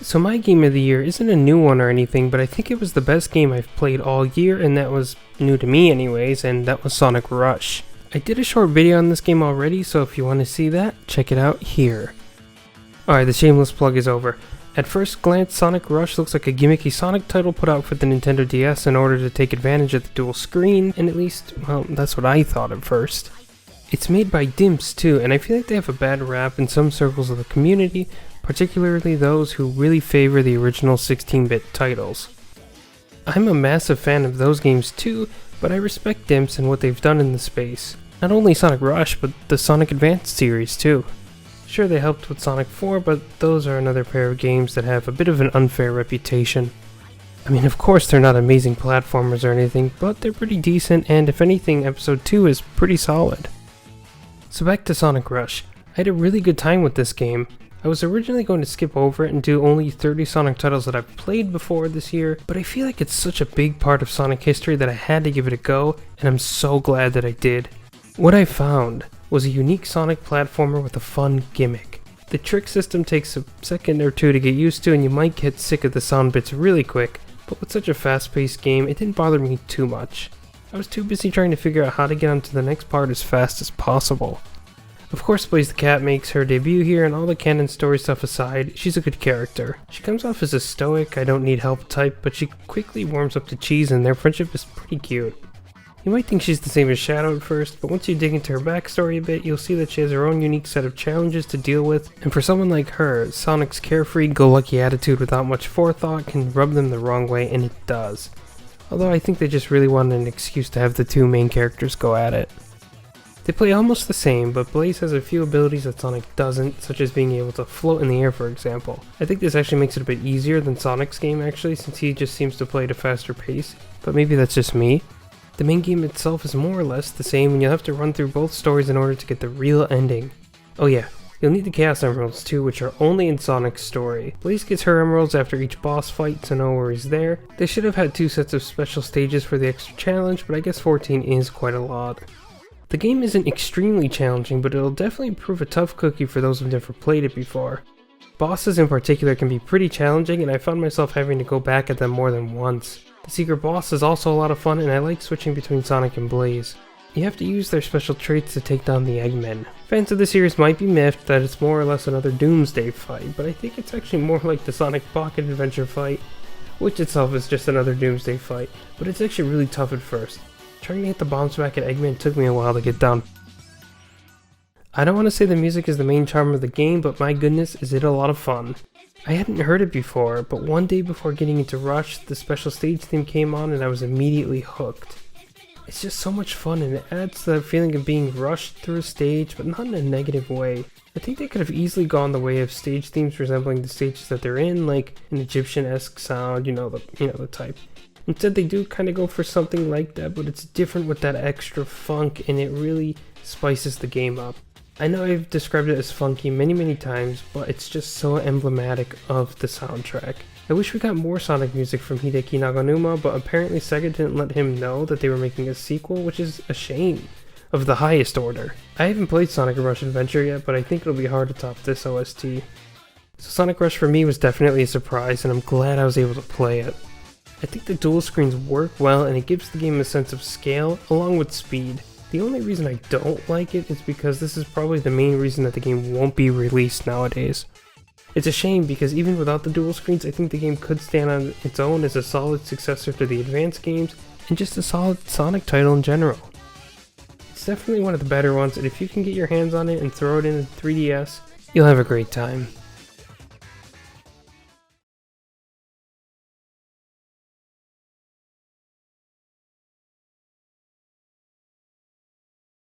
So my game of the year isn't a new one or anything, but I think it was the best game I've played all year, and that was new to me anyways, and that was Sonic Rush. I did a short video on this game already, so if you want to see that, check it out here. Alright, the shameless plug is over. At first glance, Sonic Rush looks like a gimmicky Sonic title put out for the Nintendo DS in order to take advantage of the dual screen, and at least, well, that's what I thought at first. It's made by Dimps too, and I feel like they have a bad rap in some circles of the community, particularly those who really favor the original 16-bit titles. I'm a massive fan of those games too, but I respect Dimps and what they've done in the space. Not only Sonic Rush, but the Sonic Advance series too. Sure, they helped with Sonic 4, but those are another pair of games that have a bit of an unfair reputation. I mean, of course they're not amazing platformers or anything, but they're pretty decent, and if anything, Episode 2 is pretty solid. So back to Sonic Rush. I had a really good time with this game. I was originally going to skip over it and do only 30 Sonic titles that I've played before this year, but I feel like it's such a big part of Sonic history that I had to give it a go, and I'm so glad that I did. What I found was a unique Sonic platformer with a fun gimmick. The trick system takes a second or two to get used to, and you might get sick of the sound bits really quick, but with such a fast-paced game, it didn't bother me too much. I was too busy trying to figure out how to get onto the next part as fast as possible. Of course, Blaze the Cat makes her debut here, and all the canon story stuff aside, she's a good character. She comes off as a stoic, I don't need help type, but she quickly warms up to Cheese and their friendship is pretty cute. You might think she's the same as Shadow at first, but once you dig into her backstory a bit, you'll see that she has her own unique set of challenges to deal with, and for someone like her, Sonic's carefree, go-lucky attitude without much forethought can rub them the wrong way, and it does. Although I think they just really wanted an excuse to have the two main characters go at it. They play almost the same, but Blaze has a few abilities that Sonic doesn't, such as being able to float in the air for example. I think this actually makes it a bit easier than Sonic's game actually, since he just seems to play at a faster pace, but maybe that's just me. The main game itself is more or less the same, and you'll have to run through both stories in order to get the real ending. Oh yeah, you'll need the Chaos Emeralds too, which are only in Sonic's story. Blaze gets her emeralds after each boss fight, so no worries there. They should have had 2 sets of special stages for the extra challenge, but I guess 14 is quite a lot. The game isn't extremely challenging, but it'll definitely prove a tough cookie for those who've never played it before. Bosses in particular can be pretty challenging, and I found myself having to go back at them more than once. The secret boss is also a lot of fun, and I like switching between Sonic and Blaze. You have to use their special traits to take down the Eggmen. Fans of the series might be miffed that it's more or less another Doomsday fight, but I think it's actually more like the Sonic Pocket Adventure fight, which itself is just another Doomsday fight, but it's actually really tough at first. Trying to hit the bombs back at Eggman took me a while to get down. I don't want to say the music is the main charm of the game, but my goodness is it a lot of fun. I hadn't heard it before, but one day before getting into Rush, the special stage theme came on and I was immediately hooked. It's just so much fun, and it adds to that feeling of being rushed through a stage, but not in a negative way. I think they could have easily gone the way of stage themes resembling the stages that they're in, like an Egyptian-esque sound, the type. Instead, they do kind of go for something like that, but it's different with that extra funk, and it really spices the game up. I know I've described it as funky many times, but it's just so emblematic of the soundtrack. I wish we got more Sonic music from Hideki Naganuma, but apparently Sega didn't let him know that they were making a sequel, which is a shame, of the highest order. I haven't played Sonic Rush Adventure yet, but I think it'll be hard to top this OST. So Sonic Rush for me was definitely a surprise, and I'm glad I was able to play it. I think the dual screens work well, and it gives the game a sense of scale, along with speed. The only reason I don't like it is because this is probably the main reason that the game won't be released nowadays. It's a shame because even without the dual screens, I think the game could stand on its own as a solid successor to the Advance games, and just a solid Sonic title in general. It's definitely one of the better ones, and if you can get your hands on it and throw it in a 3DS, you'll have a great time.